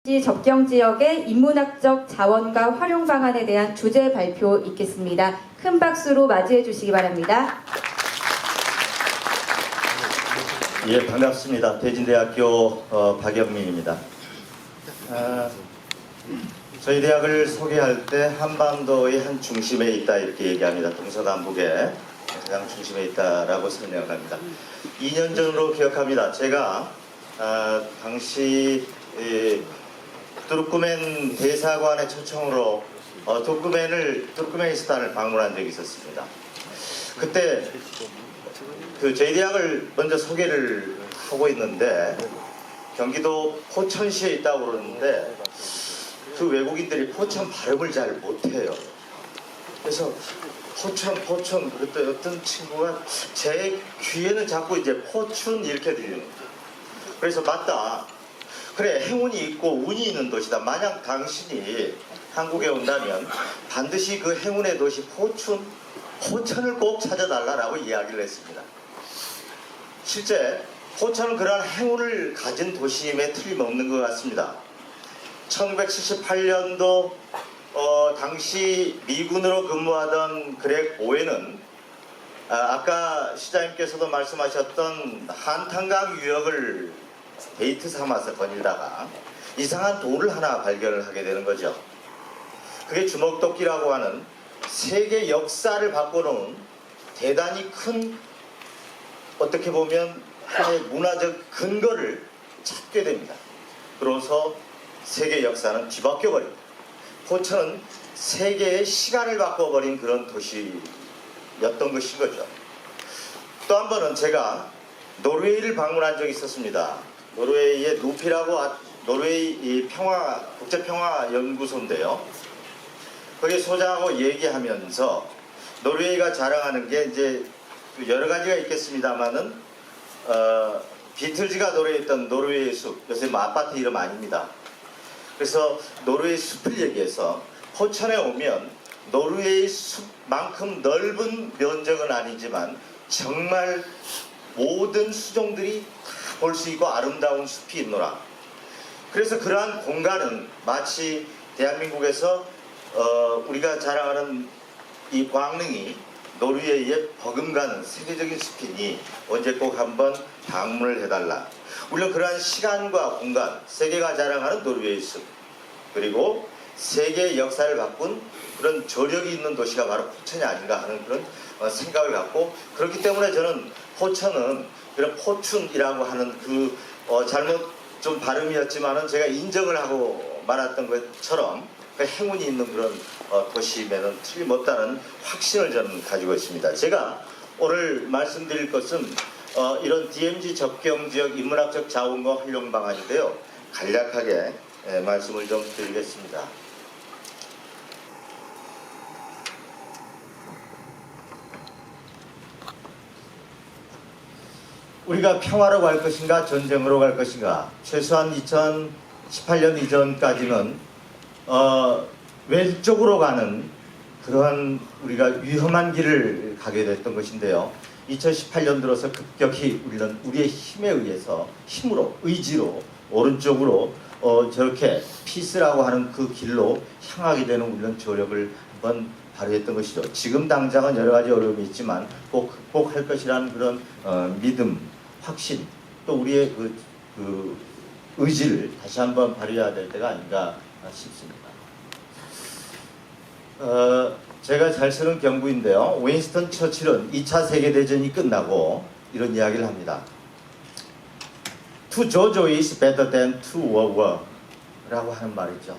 접경 지역의 인문학적 자원과 활용 방안에 대한 주제 발표 있겠습니다. 큰 박수로 맞이해 주시기 바랍니다. 예, 반갑습니다. 대진대학교 박영민입니다. 저희 대학을 소개할 때 한반도의 한 중심에 있다 이렇게 얘기합니다. 동서남북의 가장 중심에 있다라고 설명을 합니다. 2년 전으로 기억합니다. 제가 당시 투르크멘 대사관의 초청으로 투르크메니스탄을 방문한 적이 있었습니다. 그때 저희 대학을 먼저 소개를 하고 있는데 경기도 포천시에 있다고 그러는데 그 외국인들이 포천 발음을 잘 못해요. 그래서 포천 그랬더니 어떤 친구가 제 귀에는 자꾸 이제 포춘 이렇게 들리는 거예요. 그래서 맞다. 그래, 행운이 있고 운이 있는 도시다. 만약 당신이 한국에 온다면 반드시 그 행운의 도시 포천을 꼭 찾아달라고 이야기를 했습니다. 실제 포천은 그러한 행운을 가진 도시임에 틀림없는 것 같습니다. 1978년도 당시 미군으로 근무하던 그렉 오웬은 아까 시장님께서도 말씀하셨던 한탄강 유역을 데이트 삼아서 거닐다가 이상한 돌을 하나 발견을 하게 되는 거죠. 그게 주먹도끼라고 하는 세계 역사를 바꿔놓은 대단히 큰 어떻게 보면 하나의 문화적 근거를 찾게 됩니다. 그래서 세계 역사는 뒤바뀌어 버립니다. 포천은 세계의 시간을 바꿔버린 그런 도시였던 것인 거죠. 또 한 번은 제가 노르웨이를 방문한 적이 있었습니다. 노르웨이의 누피라고 노르웨이 국제평화연구소인데요. 거기 소장하고 얘기하면서 노르웨이가 자랑하는 게 이제 여러 가지가 있겠습니다만은 비틀즈가 노래했던 노르웨이 숲, 요새 뭐 아파트 이름 아닙니다. 그래서 노르웨이 숲을 얘기해서 포천에 오면 노르웨이 숲만큼 넓은 면적은 아니지만 정말 모든 수종들이 다 볼 수 있고 아름다운 숲이 있노라. 그래서 그러한 공간은 마치 대한민국에서 우리가 자랑하는 이 광릉이 노르웨이에 버금가는 세계적인 숲이니 언제 꼭 한번 방문을 해달라. 물론 그러한 시간과 공간, 세계가 자랑하는 노르웨이 숲, 그리고 세계의 역사를 바꾼 그런 저력이 있는 도시가 바로 포천이 아닌가 하는 그런 생각을 갖고, 그렇기 때문에 저는 포천은 그런 포춘이라고 하는 그 잘못 좀 발음이었지만은 제가 인정을 하고 말았던 것처럼 그 행운이 있는 그런 도시임에는 틀림없다는 확신을 저는 가지고 있습니다. 제가 오늘 말씀드릴 것은 이런 DMZ 접경지역 인문학적 자원과 활용 방안인데요. 간략하게 말씀을 좀 드리겠습니다. 우리가 평화로 갈 것인가 전쟁으로 갈 것인가, 최소한 2018년 이전까지는 왼쪽으로 가는 그러한 우리가 위험한 길을 가게 됐던 것인데요. 2018년 들어서 급격히 우리는 우리의 힘에 의해서 의지로 오른쪽으로 저렇게 피스라고 하는 그 길로 향하게 되는 우리는 저력을 한번 발휘했던 것이죠. 지금 당장은 여러 가지 어려움이 있지만 꼭 극복할 것이라는 그런 믿음, 확신, 또 우리의 그 의지를 다시 한번 발휘해야 될 때가 아닌가 싶습니다. 제가 잘 쓰는 경구인데요. 윈스턴 처칠은 2차 세계대전이 끝나고 이런 이야기를 합니다. To jojo is better than to war 라고 하는 말이죠.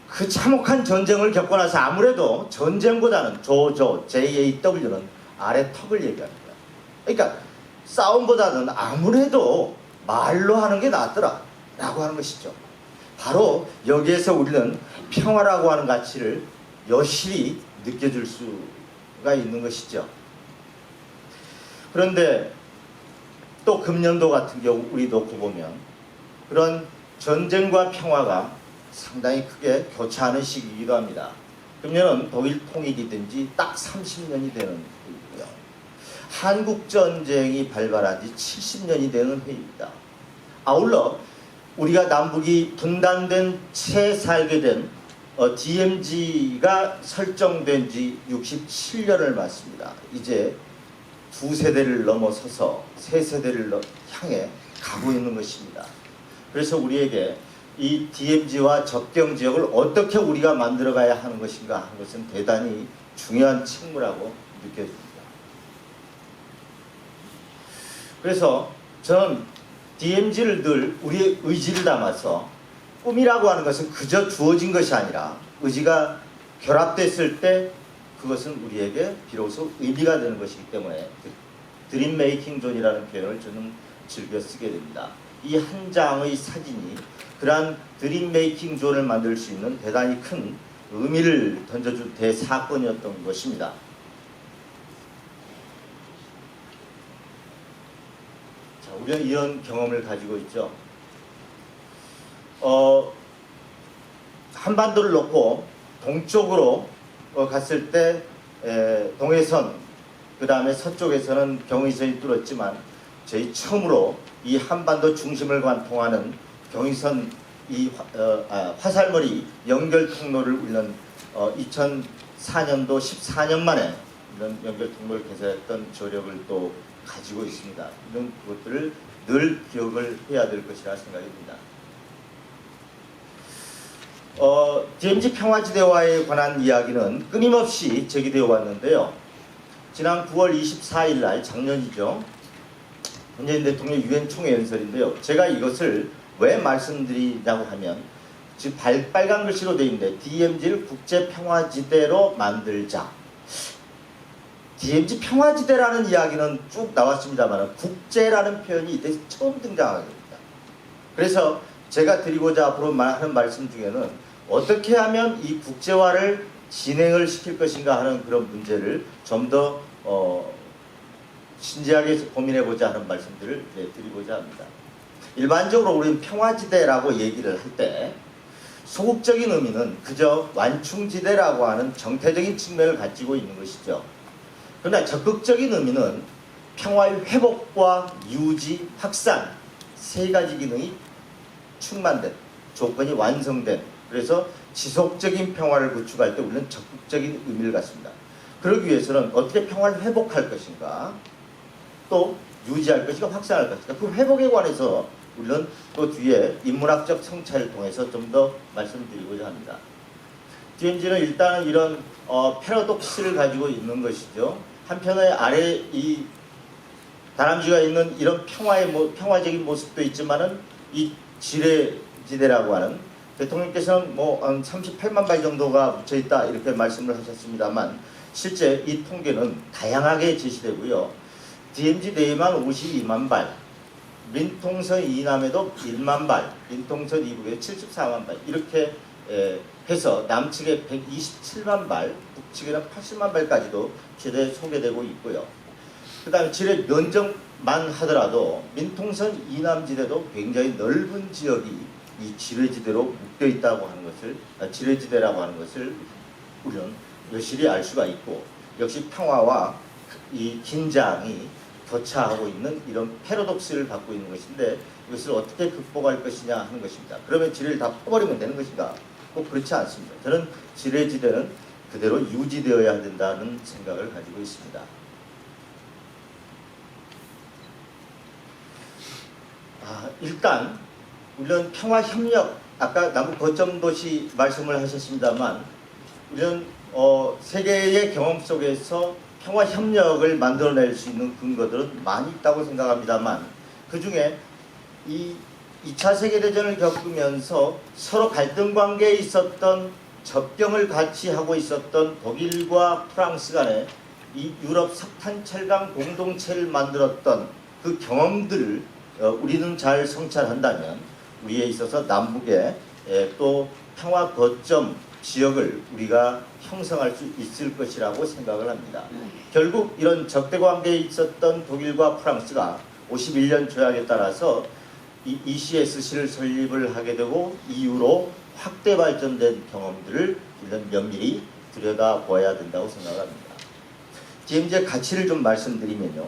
그 참혹한 전쟁을 겪고 나서 아무래도 전쟁보다는 조조, JAW는 아래 턱을 얘기합니다. 그러니까 싸움보다는 아무래도 말로 하는 게 낫더라 라고 하는 것이죠. 바로 여기에서 우리는 평화라고 하는 가치를 여실히 느껴줄 수가 있는 것이죠. 그런데 또 금년도 같은 경우 우리 놓고 보면 그런 전쟁과 평화가 상당히 크게 교차하는 시기이기도 합니다. 금년은 독일 통일이 된 지 딱 30년이 되는 해이고요. 한국전쟁이 발발한 지 70년이 되는 해입니다. 아울러 우리가 남북이 분단된 채 살게 된 DMZ가 설정된 지 67년을 맞습니다. 이제 두 세대를 넘어서서 세 세대를 향해 가고 있는 것입니다. 그래서 우리에게 이 DMZ와 접경 지역을 어떻게 우리가 만들어가야 하는 것인가 하는 것은 대단히 중요한 책무라고 느껴집니다. 그래서 저는 DMZ를 늘 우리의 의지를 담아서 꿈이라고 하는 것은 그저 주어진 것이 아니라 의지가 결합됐을 때 그것은 우리에게 비로소 의미가 되는 것이기 때문에 드림 메이킹 존이라는 표현을 저는 즐겨 쓰게 됩니다. 이 한 장의 사진이 그러한 드림 메이킹 존을 만들 수 있는 대단히 큰 의미를 던져준 대사건이었던 것입니다. 자, 우리는 이런 경험을 가지고 있죠. 한반도를 놓고 동쪽으로 갔을 때 동해선, 그 다음에 서쪽에서는 경의선이 뚫었지만 저희 처음으로 이 한반도 중심을 관통하는 경의선 이 화살머리 연결 통로를 우리는 2004년도 14년 만에 이런 연결 통로를 개설했던 조력을 또 가지고 있습니다. 이런 것들을 늘 기억을 해야 될 것이라 생각이 듭니다. DMZ 평화지대와에 관한 이야기는 끊임없이 제기되어 왔는데요. 지난 9월 24일 날 작년이죠. 문재인 대통령 유엔 총회 연설인데요. 제가 이것을 왜 말씀드리냐고 하면 지금 빨간 글씨로 되어 있는데 DMZ를 국제평화지대로 만들자. DMZ 평화지대라는 이야기는 쭉 나왔습니다만 국제라는 표현이 이때 처음 등장하게 됩니다. 그래서 제가 드리고자 앞으로 하는 말씀 중에는 어떻게 하면 이 국제화를 진행을 시킬 것인가 하는 그런 문제를 좀 더 진지하게 고민해보자 하는 말씀들을 드리고자 합니다. 일반적으로 우리는 평화지대라고 얘기를 할 때 소극적인 의미는 그저 완충지대라고 하는 정태적인 측면을 가지고 있는 것이죠. 그러나 적극적인 의미는 평화의 회복과 유지, 확산 세 가지 기능이 충만된, 조건이 완성된, 그래서 지속적인 평화를 구축할 때 우리는 적극적인 의미를 갖습니다. 그러기 위해서는 어떻게 평화를 회복할 것인가, 또 유지할 것인가, 확산할 것인가, 그 회복에 관해서 우리는 또 뒤에 인문학적 성찰을 통해서 좀 더 말씀드리고자 합니다. DMZ는 일단은 이런 패러독스를 가지고 있는 것이죠. 한편에 아래 이 다람쥐가 있는 이런 평화적인 모습도 있지만은 이 지뢰지대라고 하는, 대통령께서는 한 38만 발 정도가 묻혀 있다 이렇게 말씀을 하셨습니다만 실제 이 통계는 다양하게 제시되고요. DMZ 내에만 52만 발, 민통선 이남에도 1만 발, 민통선 이북에 74만 발 이렇게 해서 남측에 127만 발, 북측에는 80만 발까지도 지대에 소개되고 있고요. 그 다음에 지뢰 면적만 하더라도 민통선 이남지대도 굉장히 넓은 지역이 이 지뢰지대로 묶여 있다고 하는 것을, 지뢰지대라고 하는 것을 우리는 여실히 알 수가 있고, 역시 평화와 이 긴장이 교차하고 있는 이런 패러독스를 갖고 있는 것인데 이것을 어떻게 극복할 것이냐 하는 것입니다. 그러면 지뢰를 다 퍼버리면 되는 것인가? 꼭 그렇지 않습니다. 저는 지뢰지대는 그대로 유지되어야 된다는 생각을 가지고 있습니다. 일단 우리는 평화협력, 아까 남북 거점도시 말씀을 하셨습니다만 우리는 세계의 경험 속에서 평화협력을 만들어낼 수 있는 근거들은 많이 있다고 생각합니다만 그 중에 이 2차 세계대전을 겪으면서 서로 갈등 관계에 있었던 접경을 같이 하고 있었던 독일과 프랑스 간에 이 유럽 석탄 철강 공동체를 만들었던 그 경험들을 우리는 잘 성찰한다면 우리에 있어서 남북의 또 평화 거점 지역을 우리가 형성할 수 있을 것이라고 생각을 합니다. 결국 이런 적대 관계에 있었던 독일과 프랑스가 51년 조약에 따라서 이 ECSC를 설립을 하게 되고 이후로 확대 발전된 경험들을 우리는 면밀히 들여다보아야 된다고 생각합니다. DMZ의 가치를 좀 말씀드리면요.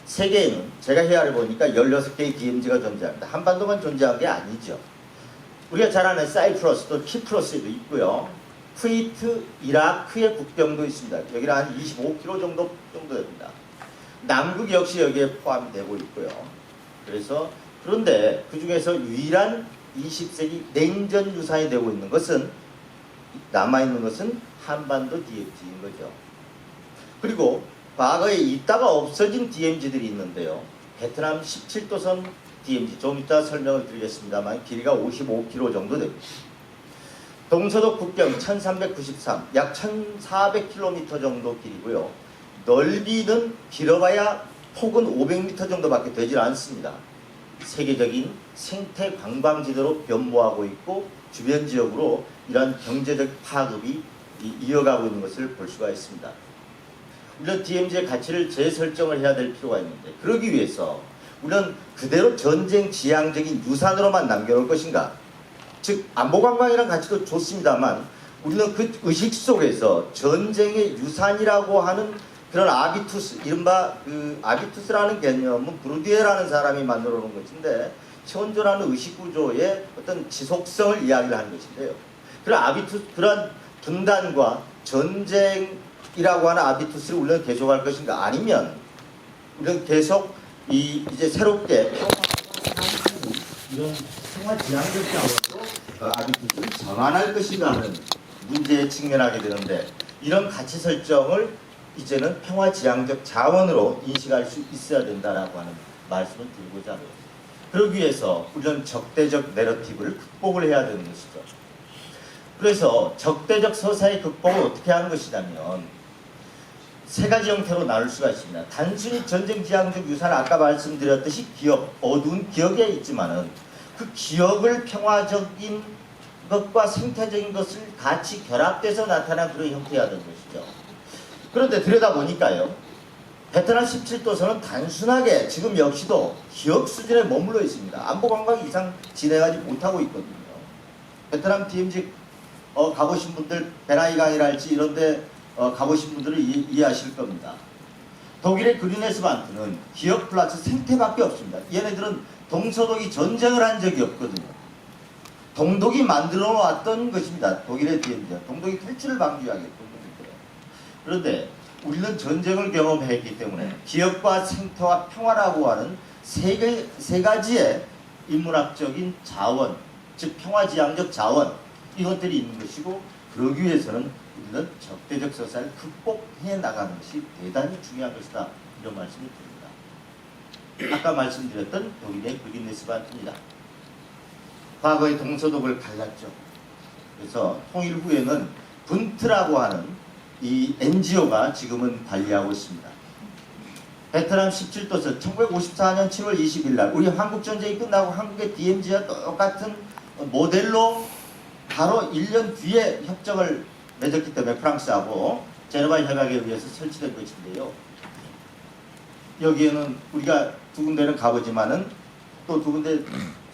세계에는 제가 헤아려 보니까 16개의 DMZ가 존재합니다. 한반도만 존재한 게 아니죠. 우리가 잘 아는 사이프러스도 키프러스에도 있고요. 쿠웨이트, 이라크의 국경도 있습니다. 여기는 한 25km 정도 됩니다. 남극 역시 여기에 포함이 되고 있고요. 그런데 그 중에서 유일한 20세기 냉전 유산이 되고 있는 것은, 남아있는 것은 한반도 DMZ인 거죠. 그리고 과거에 있다가 없어진 DMZ들이 있는데요. 베트남 17도선 DMZ, 좀 이따 설명을 드리겠습니다만 길이가 55km 정도 됩니다. 동서독 국경 1393, 약 1400km 정도 길이고요. 넓이는 길어봐야 폭은 500m 정도밖에 되질 않습니다. 세계적인 생태 관광지대로 변모하고 있고 주변 지역으로 이러한 경제적 파급이 이어가고 있는 것을 볼 수가 있습니다. 우리는 DMZ의 가치를 재설정을 해야 될 필요가 있는데, 그러기 위해서 우리는 그대로 전쟁 지향적인 유산으로만 남겨놓을 것인가? 즉 안보관광이라는 가치도 좋습니다만 우리는 그 의식 속에서 전쟁의 유산이라고 하는 그런 아비투스, 이른바 그 아비투스라는 개념은 브루디에라는 사람이 만들어 놓은 것인데, 현존하는 의식구조의 어떤 지속성을 이야기를 하는 것인데요. 그런 분단과 전쟁이라고 하는 아비투스를 우리는 계속할 것인가? 아니면 우리는 계속 이제 새롭게 이런 생활지향적 자원으로 아비투스를 전환할 것인가 하는 문제에 직면하게 되는데, 이런 가치 설정을 이제는 평화지향적 자원으로 인식할 수 있어야 된다라고 하는 말씀을 드리고자 합니다. 그러기 위해서 우리는 적대적 내러티브를 극복을 해야 되는 것이죠. 그래서 적대적 서사의 극복을 어떻게 하는 것이냐면 세 가지 형태로 나눌 수가 있습니다. 단순히 전쟁지향적 유산을 아까 말씀드렸듯이 기억, 어두운 기억에 있지만은 그 기억을 평화적인 것과 생태적인 것을 같이 결합돼서 나타난 그런 형태여야 되는 것이죠. 그런데 들여다보니까요, 베트남 17도선은 단순하게 지금 역시도 기억 수준에 머물러 있습니다. 안보관광 이상 진행하지 못하고 있거든요. 베트남 DMZ 가보신 분들, 베나이강이랄지 이런데 가보신 분들은 이해하실 겁니다. 독일의 그리네스반트는 기억 플러스 생태밖에 없습니다. 얘네들은 동서독이 전쟁을 한 적이 없거든요. 동독이 만들어 놓았던 것입니다. 독일의 DMZ. 동독이 탈출을 방지하겠고. 그런데 우리는 전쟁을 경험했기 때문에 기억과 생태와 평화라고 하는 세 가지의 인문학적인 자원, 즉 평화지향적 자원, 이것들이 있는 것이고, 그러기 위해서는 우리는 적대적 서사를 극복해 나가는 것이 대단히 중요한 것이다, 이런 말씀을 드립니다. 아까 말씀드렸던 독일의 그리네스반트입니다. 과거의 동서독을 갈랐죠. 그래서 통일 후에는 분트라고 하는 이 NGO가 지금은 관리하고 있습니다. 베트남 17도선 1954년 7월 20일 날 우리 한국전쟁이 끝나고 한국의 DMZ와 똑같은 모델로 바로 1년 뒤에 협정을 맺었기 때문에 프랑스하고 제네바 협약에 의해서 설치된 것인데요. 여기에는 우리가 두 군데는 가보지만은 또 두 군데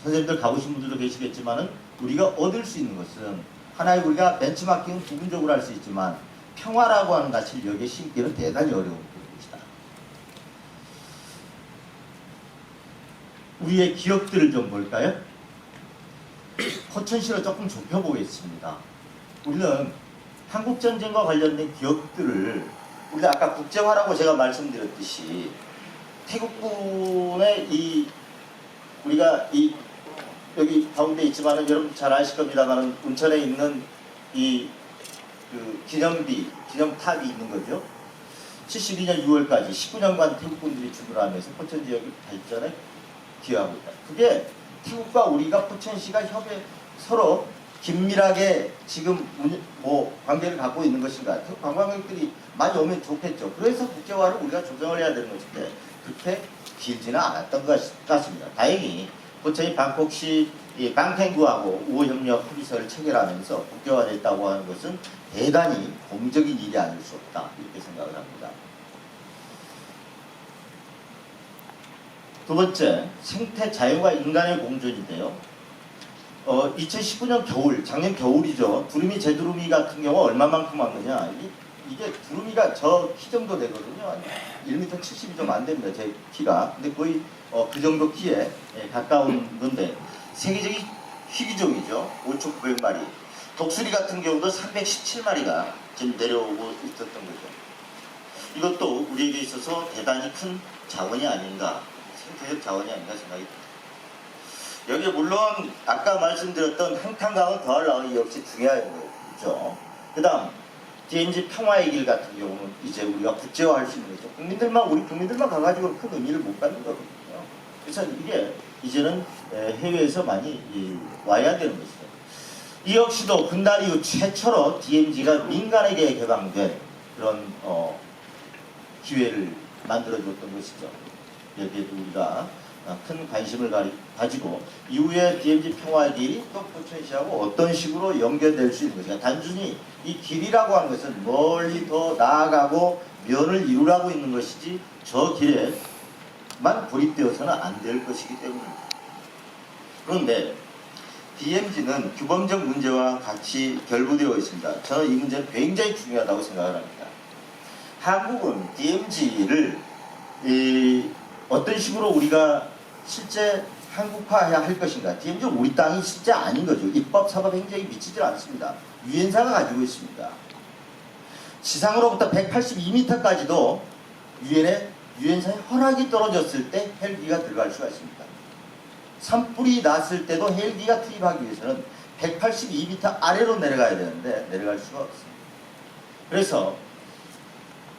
선생님들 가보신 분들도 계시겠지만은 우리가 얻을 수 있는 것은 하나의 우리가 벤치마킹은 부분적으로 할 수 있지만 평화라고 하는 가치를 여기에 심기는 대단히 어려운 것이다. 우리의 기억들을 좀 볼까요? 포천시로 조금 좁혀보겠습니다. 우리는 한국전쟁과 관련된 기억들을 우리가 아까 국제화라고 제가 말씀드렸듯이 태국군의 우리가 여기 가운데 있지만은 여러분 잘 아실 겁니다만은 운천에 있는 기념탑이 있는 거죠. 72년 6월까지 19년간 태국군들이 주둔하면서 포천 지역의 발전에 기여하고 있다. 그게 태국과 우리가 포천시가 서로 긴밀하게 지금 관계를 갖고 있는 것인가. 태국 관광객들이 많이 오면 좋겠죠. 그래서 국제화를 우리가 조정을 해야 되는 것인데 그렇게 길지는 않았던 것 같습니다. 다행히 포천이 방콕시 방탱구하고 우호협력 합의서를 체결하면서 국제화됐다고 하는 것은 대단히 공적인 일이 아닐 수 없다, 이렇게 생각을 합니다. 두 번째, 생태 자연과 인간의 공존인데요. 2019년 겨울, 작년 겨울이죠. 두루미, 제두루미 같은 경우 얼마만큼 왔느냐. 이게 두루미가 저 키 정도 되거든요. 한 1m 70이 좀 안 됩니다. 제 키가. 근데 거의 그 정도 키에 가까운 건데 세계적인 희귀종이죠. 5,900마리. 독수리 같은 경우도 317마리가 지금 내려오고 있었던 거죠. 이것도 우리에게 있어서 대단히 큰 자원이 아닌가, 생태적 자원이 아닌가 생각이 듭니다. 여기에 물론 아까 말씀드렸던 한탄강은 더하려면 역시 중요한 거죠. 그 다음 DMZ 평화의 길 같은 경우는 이제 우리가 국제화할 수 있는 거죠. 우리 국민들만 가가지고 큰 의미를 못 갖는 거거든요. 그래서 이게 이제는 해외에서 많이 와야 되는 것이죠. 이 역시도 분단 이후 최초로 DMZ가 민간에게 개방된 그런 기회를 만들어줬던 것이죠. 여기에도 우리가 큰 관심을 가지고 이후에 DMZ 평화의 길이 또 포천시하고 어떤 식으로 연결될 수 있는 것인가. 단순히 이 길이라고 하는 것은 멀리 더 나아가고 면을 이루라고 있는 것이지 저 길에만 고립되어서는 안 될 것이기 때문입니다. 그런데 DMZ는 규범적 문제와 같이 결부되어 있습니다. 저는 이 문제는 굉장히 중요하다고 생각을 합니다. 한국은 DMZ를 어떤 식으로 우리가 실제 한국화해야 할 것인가. DMZ는 우리 땅이 실제 아닌 거죠. 입법, 사법, 행정이 미치질 않습니다. 유엔사가 가지고 있습니다. 지상으로부터 182m까지도 유엔사의 허락이 떨어졌을 때 헬기가 들어갈 수가 있습니다. 산불이 났을 때도 헬기가 투입하기 위해서는 182m 아래로 내려가야 되는데 내려갈 수가 없습니다. 그래서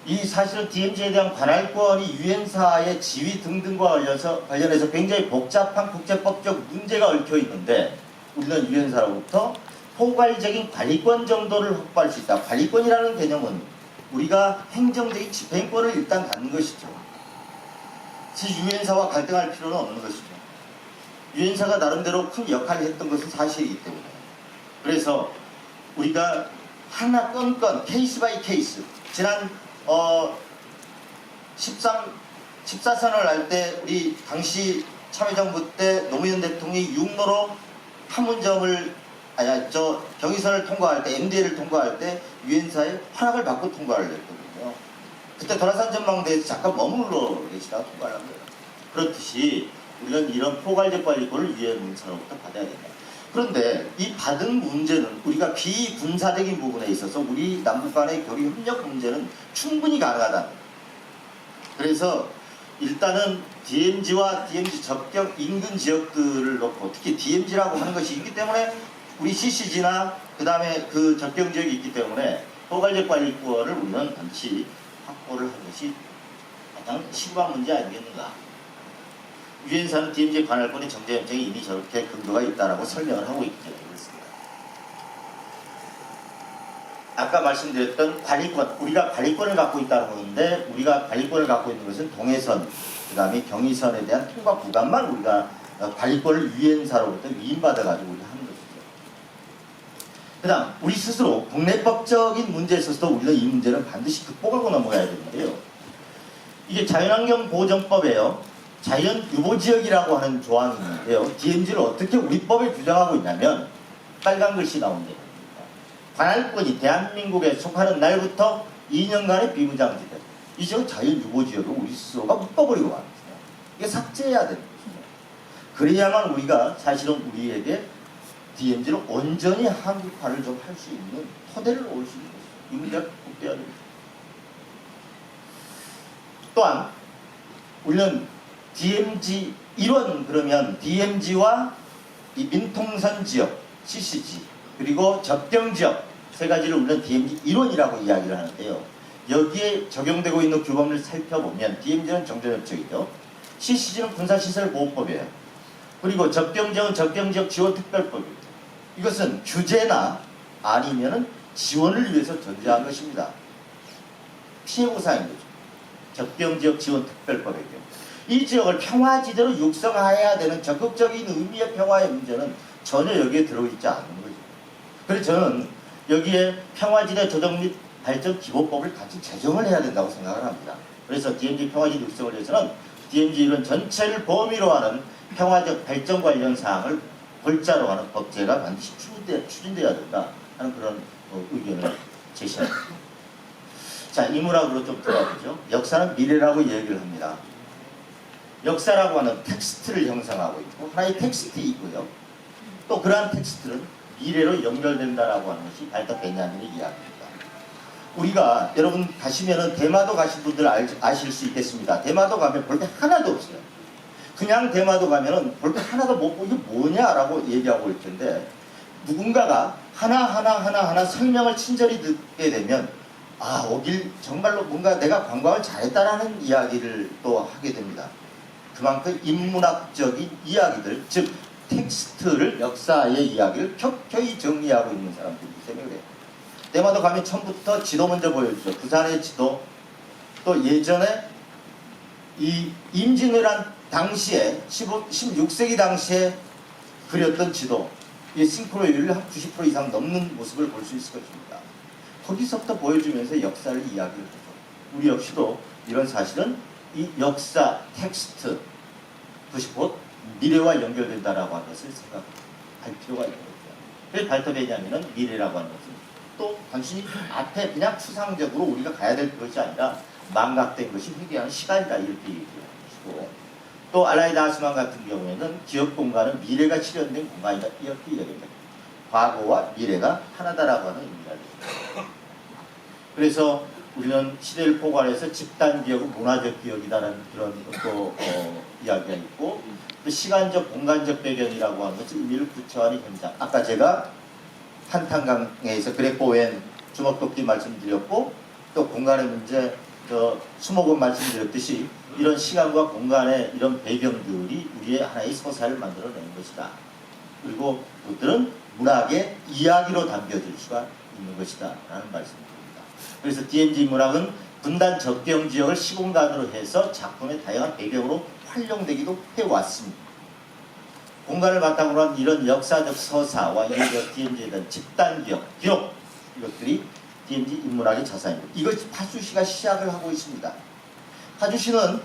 이 사실은 DMZ에 대한 관할권이 유엔사의 지위 등등과 관련해서 굉장히 복잡한 국제법적 문제가 얽혀 있는데 우리는 유엔사로부터 포괄적인 관리권 정도를 확보할 수 있다. 관리권이라는 개념은 우리가 행정적인 집행권을 일단 갖는 것이죠. 그래서 유엔사와 갈등할 필요는 없는 것이죠. 유엔사가 나름대로 큰 역할을 했던 것은 사실이기 때문에. 그래서 우리가 하나 건건 케이스 바이 케이스 지난 14선을 할 때 우리 당시 참여정부 때 노무현 대통령이 육로로 판문점을 경의선을 통과할 때 MDL을 통과할 때 유엔사의 허락을 받고 통과를 했거든요. 그때 도라산 전망대에서 잠깐 머물러 계시다가 통과를 한 거예요. 그렇듯이 우리는 이런 포괄적 관리권을 유엔사로부터 받아야 된다. 그런데 이 받은 문제는 우리가 비군사적인 부분에 있어서 우리 남북 간의 교류 협력 문제는 충분히 가능하다. 그래서 일단은 DMZ와 DMZ 접경 인근 지역들을 놓고 특히 DMZ라고 하는 것이 있기 때문에 우리 CCG나 그 다음에 그 접경 지역이 있기 때문에 포괄적 관리권을 우리는 반드시 확보를 하는 것이 가장 심각한 문제 아니겠는가. 유엔사는 DMZ 관할권의 정제협정에 이미 저렇게 근거가 있다라고 설명을 하고 있기 때문에 그렇습니다. 아까 말씀드렸던 관리권, 우리가 관리권을 갖고 있다는 건데 우리가 관리권을 갖고 있는 것은 동해선, 그 다음에 경의선에 대한 통과 구간만 우리가 관리권을 유엔사로부터 위임받아가지고 우리가 하는 것이죠. 그 다음 우리 스스로 국내법적인 문제에 있어서도 우리는 이 문제는 반드시 극복하고 넘어가야 되는데요. 이게 자연환경보전법에요. 자연유보지역이라고 하는 조항이 있는데요. DMZ를 어떻게 우리 법에 규정하고 있냐면 빨간 글씨 나온대요. 관할권이 대한민국에 속하는 날부터 2년간의 비무장지대. 이 지역은 자연유보지역을 우리 스스로가 묶어버리고 가는 거예요. 이게 삭제해야 되는 거죠. 그래야만 우리가 사실은 우리에게 DMZ를 온전히 한국화를 좀 할 수 있는 토대를 놓을 수 있는 거죠. 이 문제가 극복돼야 됩니다. 또한 우리는 DMZ 일원 그러면 DMZ와 이 민통선 지역 CCG 그리고 접경 지역 세 가지를 우리는 DMZ 일원이라고 이야기를 하는데요. 여기에 적용되고 있는 규범을 살펴보면 DMZ는 정전협정이죠. CCG는 군사시설보호법이에요. 그리고 접경 지역은 접경지역 지원특별법입니다. 이것은 규제나 아니면은 지원을 위해서 전제한 것입니다. 피해보상인 거죠. 접경지역 지원특별법의 경우. 이 지역을 평화지대로 육성해야 되는 적극적인 의미의 평화의 문제는 전혀 여기에 들어있지 않는 거죠. 그래서 저는 여기에 평화지대 조정 및 발전 기본법을 같이 제정을 해야 된다고 생각을 합니다. 그래서 DMZ 평화지대 육성을 위해서는 DMZ 이론 전체를 범위로 하는 평화적 발전 관련 사항을 골자로 하는 법제가 반드시 추진돼야 된다 하는 그런 의견을 제시합니다. 자, 이 문학으로 좀 들어가보죠. 역사는 미래라고 얘기를 합니다. 역사라고 하는 텍스트를 형성하고 있고 하나의 텍스트이고요. 또 그러한 텍스트는 미래로 연결된다라고 하는 것이 발터 베냐민의 이야기입니다. 우리가 여러분 가시면은 대마도 가신 분들 아실 수 있겠습니다. 대마도 가면 볼 게 하나도 없어요. 그냥 대마도 가면은 볼 게 하나도 못 보고 이게 뭐냐라고 얘기하고 있을 텐데 누군가가 하나하나 설명을 친절히 듣게 되면 아, 오길 정말로 뭔가 내가 관광을 잘했다라는 이야기를 또 하게 됩니다. 그만큼 인문학적인 이야기들, 즉 텍스트를 역사의 이야기를 켜켜이 정리하고 있는 사람들이기 때문에 그래요. 대마도 가면 처음부터 지도 먼저 보여주죠. 부산의 지도, 또 예전에 이 임진왜란 당시에 16세기 당시에 그렸던 지도, 이 싱크로율을 한 90% 이상 넘는 모습을 볼 수 있을 것입니다. 거기서부터 보여주면서 역사를 이야기를 하죠. 우리 역시도 이런 사실은 이 역사 텍스트 그것이 곧 미래와 연결된다라고 하는 것을 생각할 필요가 있는 거죠. 그래서 발터 베냐민은 미래라고 하는 것은 또 단순히 앞에 그냥 추상적으로 우리가 가야 될 것이 아니라 망각된 것이 회귀하는 시간이다 이렇게 얘기하는 것이고 또 알라이다 하스만 같은 경우에는 기억 공간은 미래가 실현된 공간이다 이렇게 얘기합니다. 과거와 미래가 하나다라고 하는 의미가 있습니다. 그래서 우리는 시대를 포괄해서 집단 기억은 문화적 기억이다라는 그런 또 이야기가 있고 또 시간적 공간적 배경이라고 하는 것은 의미를 구체화하는 현장. 아까 제가 한탄강에서 그레코웬 주먹도끼 말씀드렸고 또 공간의 문제 수목원 말씀드렸듯이 이런 시간과 공간의 이런 배경들이 우리의 하나의 서사를 만들어내는 것이다. 그리고 그것들은 문학의 이야기로 담겨질 수가 있는 것이다 라는 말씀입니다. 그래서 DMZ 문학은 분단 접경 지역을 시공간으로 해서 작품의 다양한 배경으로 활용되기도 해왔습니다. 공간을 바탕으로 한 이런 역사적 서사와 이런 DMZ에 대한 집단 기억, 이것들이 DMZ 인문학의 자산입니다. 이것이 파주시가 시작을 하고 있습니다. 파주시는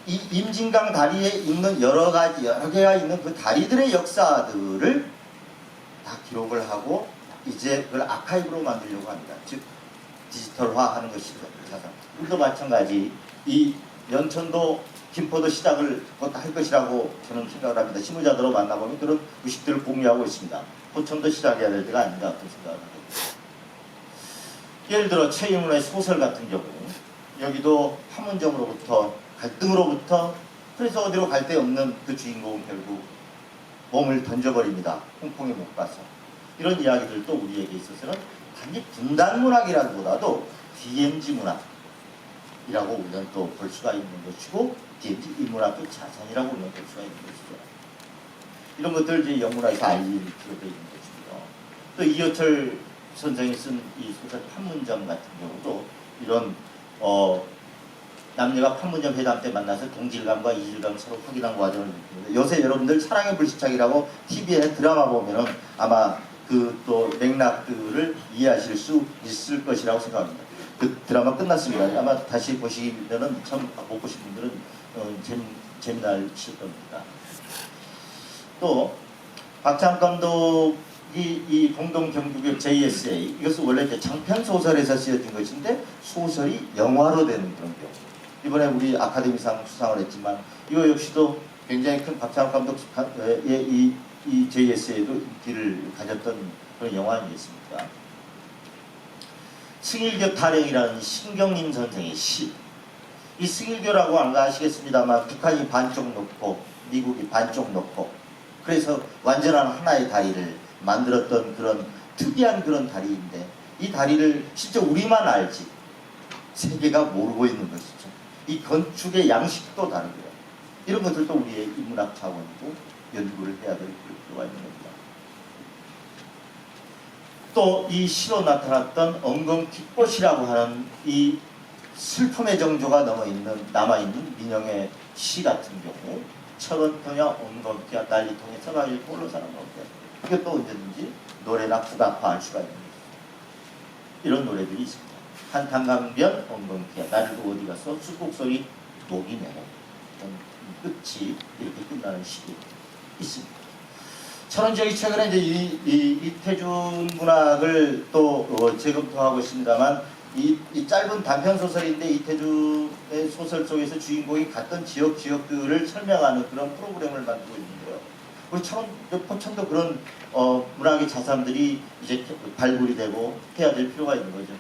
이 임진강 다리에 있는 여러 개가 있는 그 다리들의 역사들을 다 기록을 하고 이제 그걸 아카이브로 만들려고 합니다. 즉 디지털화하는 것이죠. 우리도 마찬가지 이 연천도 김포도 시작을 곧 할 것이라고 저는 생각을 합니다. 실무자들로 만나보면 그런 의식들을 공유하고 있습니다. 포천도 시작해야 될 때가 아닌가 그런 생각을 합니다. 예를 들어 최인훈의 소설 같은 경우 여기도 판문점으로부터 갈등으로부터 그래서 어디로 갈 데 없는 그 주인공은 결국 몸을 던져버립니다. 홍콩에 못 가서. 이런 이야기들도 우리에게 있어서는 단지 분단문학이라기보다도 DMZ 문학이라고 우리는 또 볼 수가 있는 것이고 DMZ 인문학의 자산이라고 우리는 볼 수가 있는 것이죠. 이런 것들 이제 영문학에서 알릴 필요가 있는 것이고요. 또 이효철 선생이 쓴 이 소설 판문점 같은 경우도 이런 남녀가 판문점 회담 때 만나서 동질감과 이질감 서로 확인한 과정을 느낍니다. 요새 여러분들 사랑의 불시착이라고 TV에 드라마 보면은 아마 그 또 맥락들을 이해하실 수 있을 것이라고 생각합니다. 그 드라마 끝났습니다. 아마 다시 보시면은 처음 못 보신 분들은 재미나실 겁니다. 또 박찬욱 감독이 이 공동경주교육 JSA 이것은 원래 이제 장편 소설에서 쓰여진 것인데 소설이 영화로 되는 그런 경우. 이번에 우리 아카데미상 수상을 했지만 이거 역시도 굉장히 큰 박찬욱 감독의 이 JS에도 인기를 가졌던 그런 영화 아니겠습니까? 승일교 타령이라는 신경림 선생의 시. 이 승일교라고 안 아시겠습니다만 북한이 반쪽 놓고 미국이 반쪽 놓고 그래서 완전한 하나의 다리를 만들었던 그런 특이한 그런 다리인데 이 다리를 실제 우리만 알지 세계가 모르고 있는 것이죠. 이 건축의 양식도 다르고요. 이런 것들도 우리의 인문학 차원이고 연구를 해야 될 필요가 있는 겁니다. 또 이 시로 나타났던 엉겅퀴꽃이라고 하는 이 슬픔의 정조가 남아있는 민영의 시 같은 경우 철원토냐 엉겅퀴야 난리통에 서가일 홀로 사는 건데 이게 또 언제든지 노래나 부각화할 수가 있는 거죠. 이런 노래들이 있습니다. 한탄강변 엉겅퀴야 나를 어디 가서 숲곡소리 녹이네 끝이 이렇게 끝나는 시기 있습니다. 철원지역이 최근에 이제 이태준 문학을 또 재검토하고 있습니다만 이 짧은 단편 소설인데 이태준의 소설 속에서 주인공이 갔던 지역들을 설명하는 그런 프로그램을 만들고 있는데요. 우리 포천도 그런 문학의 자산들이 이제 발굴이 되고 해야 될 필요가 있는 거죠.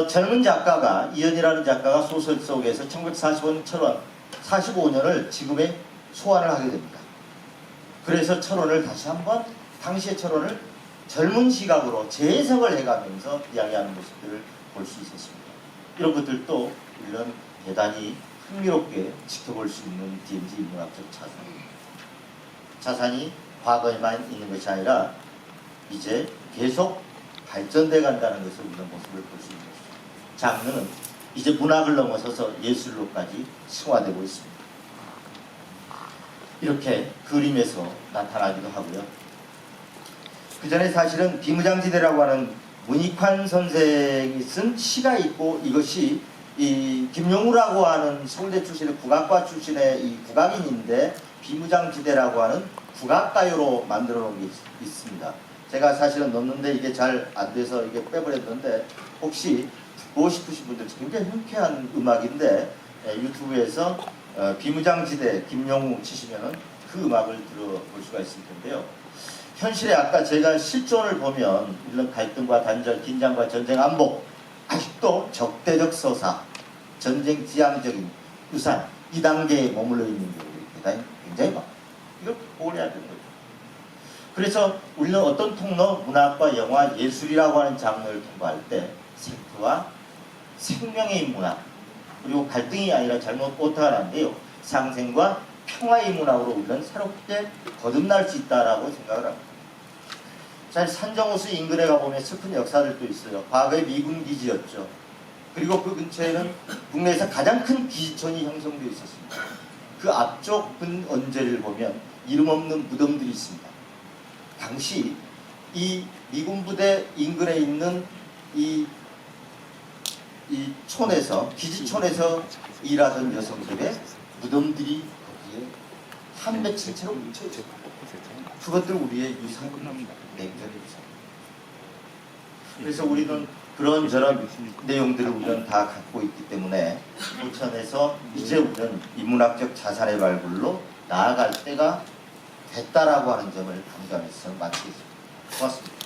젊은 작가가 이현이라는 작가가 소설 속에서 1945년을 지금의 소환을 하게 됩니다. 그래서 철원을 다시 한번 당시의 철원을 젊은 시각으로 재해석을 해가면서 이야기하는 모습들을 볼 수 있었습니다. 이런 것들도 우리는 대단히 흥미롭게 지켜볼 수 있는 DMZ 인문학적 자산이 과거에만 있는 것이 아니라 이제 계속 발전돼 간다는 것을 우리는 모습을 볼 수 있는 것이죠. 장르는 이제 문학을 넘어서서 예술로까지 승화되고 있습니다. 이렇게 그림에서 나타나기도 하고요. 그 전에 사실은 비무장지대라고 하는 문익환 선생이 쓴 시가 있고, 이것이 이 김용우라고 하는 서울대 출신의 국악과 출신의 이 국악인인데 비무장지대라고 하는 국악가요로 만들어 놓은 게 있습니다. 제가 사실은 넣었는데 이게 잘 안 돼서 이게 빼버렸는데, 혹시 듣고 싶으신 분들 굉장히 흔쾌한 음악인데 유튜브에서 비무장지대 김용우 치시면은 그 음악을 들어볼 수가 있을 텐데요. 현실에 아까 제가 실존을 보면 이런 갈등과 단절, 긴장과 전쟁 안복, 아직도 적대적 서사, 전쟁 지향적인 유산, 이 단계에 머물러 있는 경우들이 굉장히 많아요. 이걸 보호해야 되는 거죠. 그래서 우리는 어떤 통로, 문학과 영화, 예술이라고 하는 장르를 통과할 때 섹트와 생명의 문학, 그리고 갈등이 아니라 잘못 오타가 난데요, 상생과 평화의 문학으로 우리는 새롭게 거듭날 수 있다라고 생각을 합니다. 자, 산정호수 인근에 가보면 슬픈 역사들도 있어요. 과거의 미군 기지였죠. 그리고 그 근처에는 국내에서 가장 큰 기지촌이 형성되어 있었습니다. 그 앞쪽 언제를 보면 이름 없는 무덤들이 있습니다. 당시 이 미군 부대 인근에 있는 이 촌에서, 기지촌에서 일하던 여성들의 무덤들이 거기에 한 맺힌 채로 뭉쳐있어요. 그것들 우리의 유산입니다. 냉전의 유산. 그래서 우리는 그런저런 내용들을 우리는 다 갖고 있기 때문에 포천에서 이제 우리는 인문학적 자산의 발굴로 나아갈 때가 됐다라고 하는 점을 강조하면서 마치겠습니다. 고맙습니다.